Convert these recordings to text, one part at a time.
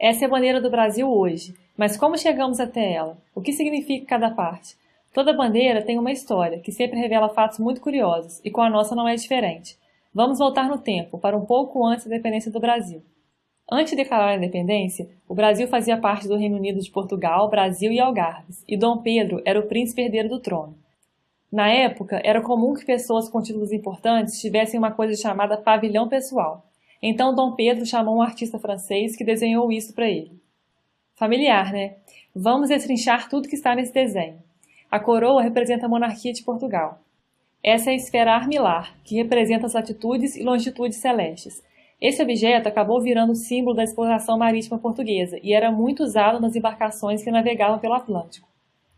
Essa é a bandeira do Brasil hoje, mas como chegamos até ela? O que significa cada parte? Toda bandeira tem uma história, que sempre revela fatos muito curiosos, e com a nossa não é diferente. Vamos voltar no tempo, para um pouco antes da independência do Brasil. Antes de declarar a independência, o Brasil fazia parte do Reino Unido de Portugal, Brasil e Algarves, e Dom Pedro era o príncipe herdeiro do trono. Na época, era comum que pessoas com títulos importantes tivessem uma coisa chamada pavilhão pessoal. Então Dom Pedro chamou um artista francês que desenhou isso para ele. Familiar, né? Vamos destrinchar tudo que está nesse desenho. A coroa representa a monarquia de Portugal. Essa é a esfera armilar, que representa as latitudes e longitudes celestes. Esse objeto acabou virando o símbolo da exploração marítima portuguesa e era muito usado nas embarcações que navegavam pelo Atlântico.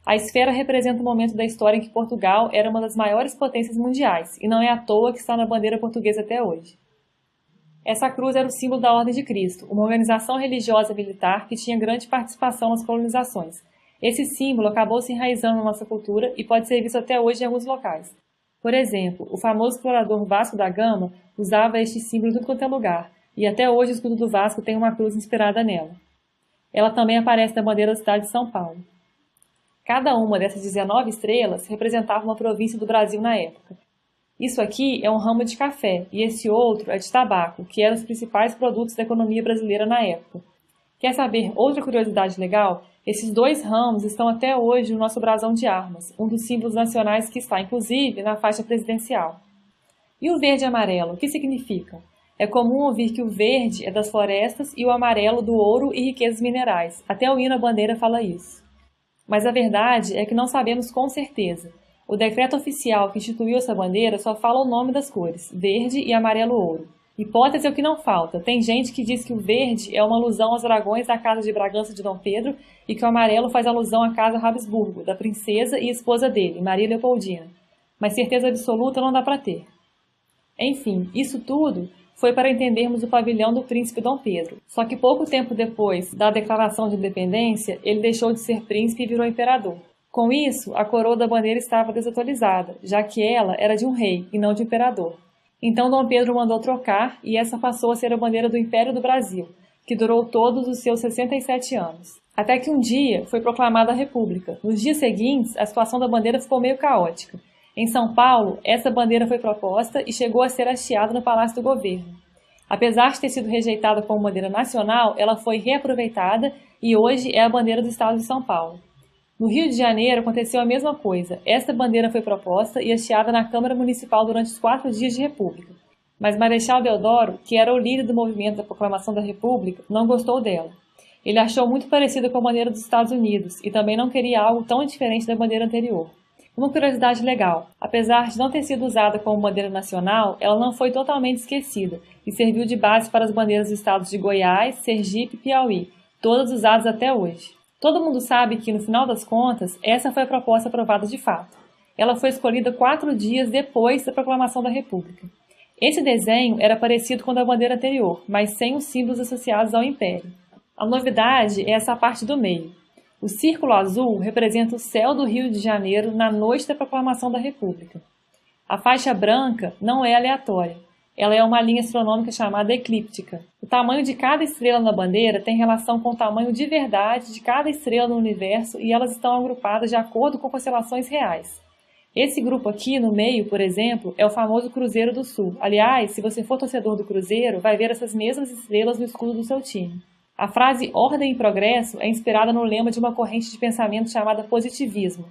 A esfera representa o momento da história em que Portugal era uma das maiores potências mundiais, e não é à toa que está na bandeira portuguesa até hoje. Essa cruz era o símbolo da Ordem de Cristo, uma organização religiosa militar que tinha grande participação nas colonizações. Esse símbolo acabou se enraizando na nossa cultura e pode ser visto até hoje em alguns locais. Por exemplo, o famoso explorador Vasco da Gama usava este símbolo em tudo quanto é lugar, e até hoje o escudo do Vasco tem uma cruz inspirada nela. Ela também aparece na bandeira da cidade de São Paulo. Cada uma dessas 19 estrelas representava uma província do Brasil na época. Isso aqui é um ramo de café e esse outro é de tabaco, que eram os principais produtos da economia brasileira na época. Quer saber outra curiosidade legal? Esses dois ramos estão até hoje no nosso brasão de armas, um dos símbolos nacionais que está, inclusive, na faixa presidencial. E o verde e amarelo, o que significa? É comum ouvir que o verde é das florestas e o amarelo do ouro e riquezas minerais. Até o hino à bandeira fala isso. Mas a verdade é que não sabemos com certeza. O decreto oficial que instituiu essa bandeira só fala o nome das cores, verde e amarelo ouro. Hipótese é o que não falta. Tem gente que diz que o verde é uma alusão aos dragões da Casa de Bragança de Dom Pedro e que o amarelo faz alusão à Casa Habsburgo, da princesa e esposa dele, Maria Leopoldina. Mas certeza absoluta não dá para ter. Enfim, isso tudo foi para entendermos o pavilhão do príncipe Dom Pedro. Só que pouco tempo depois da declaração de independência, ele deixou de ser príncipe e virou imperador. Com isso, a coroa da bandeira estava desatualizada, já que ela era de um rei e não de um imperador. Então Dom Pedro mandou trocar e essa passou a ser a bandeira do Império do Brasil, que durou todos os seus 67 anos. Até que um dia foi proclamada a República. Nos dias seguintes, a situação da bandeira ficou meio caótica. Em São Paulo, essa bandeira foi proposta e chegou a ser hasteada no Palácio do Governo. Apesar de ter sido rejeitada como bandeira nacional, ela foi reaproveitada e hoje é a bandeira do estado de São Paulo. No Rio de Janeiro aconteceu a mesma coisa. Esta bandeira foi proposta e hasteada na Câmara Municipal durante os 4 dias de República. Mas Marechal Deodoro, que era o líder do movimento da proclamação da República, não gostou dela. Ele achou muito parecida com a bandeira dos Estados Unidos e também não queria algo tão diferente da bandeira anterior. Uma curiosidade legal, apesar de não ter sido usada como bandeira nacional, ela não foi totalmente esquecida e serviu de base para as bandeiras dos estados de Goiás, Sergipe e Piauí, todas usadas até hoje. Todo mundo sabe que, no final das contas, essa foi a proposta aprovada de fato. Ela foi escolhida 4 dias depois da proclamação da República. Esse desenho era parecido com o da bandeira anterior, mas sem os símbolos associados ao Império. A novidade é essa parte do meio. O círculo azul representa o céu do Rio de Janeiro na noite da proclamação da República. A faixa branca não é aleatória. Ela é uma linha astronômica chamada eclíptica. O tamanho de cada estrela na bandeira tem relação com o tamanho de verdade de cada estrela no universo e elas estão agrupadas de acordo com constelações reais. Esse grupo aqui, no meio, por exemplo, é o famoso Cruzeiro do Sul. Aliás, se você for torcedor do Cruzeiro, vai ver essas mesmas estrelas no escudo do seu time. A frase ordem e progresso é inspirada no lema de uma corrente de pensamento chamada positivismo,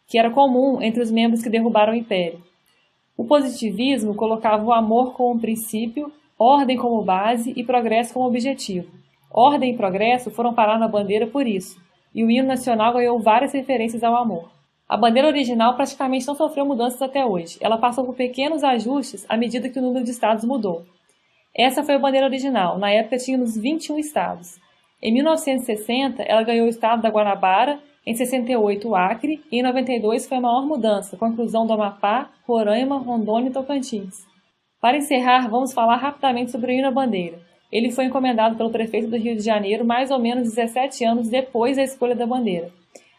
que era comum entre os membros que derrubaram o Império. O positivismo colocava o amor como princípio, ordem como base e progresso como objetivo. Ordem e progresso foram parar na bandeira por isso, e o hino nacional ganhou várias referências ao amor. A bandeira original praticamente não sofreu mudanças até hoje. Ela passou por pequenos ajustes à medida que o número de estados mudou. Essa foi a bandeira original. Na época tínhamos 21 estados. Em 1960, ela ganhou o estado da Guanabara, em 68 o Acre e em 92 foi a maior mudança, com a inclusão do Amapá, Roraima, Rondônia e Tocantins. Para encerrar, vamos falar rapidamente sobre o hino à bandeira. Ele foi encomendado pelo prefeito do Rio de Janeiro mais ou menos 17 anos depois da escolha da bandeira.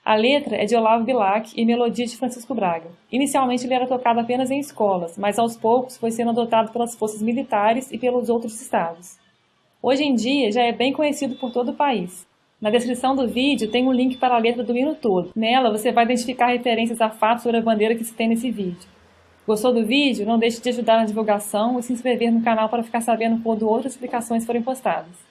A letra é de Olavo Bilac e melodia de Francisco Braga. Inicialmente ele era tocado apenas em escolas, mas aos poucos foi sendo adotado pelas forças militares e pelos outros estados. Hoje em dia já é bem conhecido por todo o país. Na descrição do vídeo tem um link para a letra do hino todo. Nela você vai identificar referências a fatos sobre a bandeira que se tem nesse vídeo. Gostou do vídeo? Não deixe de ajudar na divulgação e se inscrever no canal para ficar sabendo quando outras explicações forem postadas.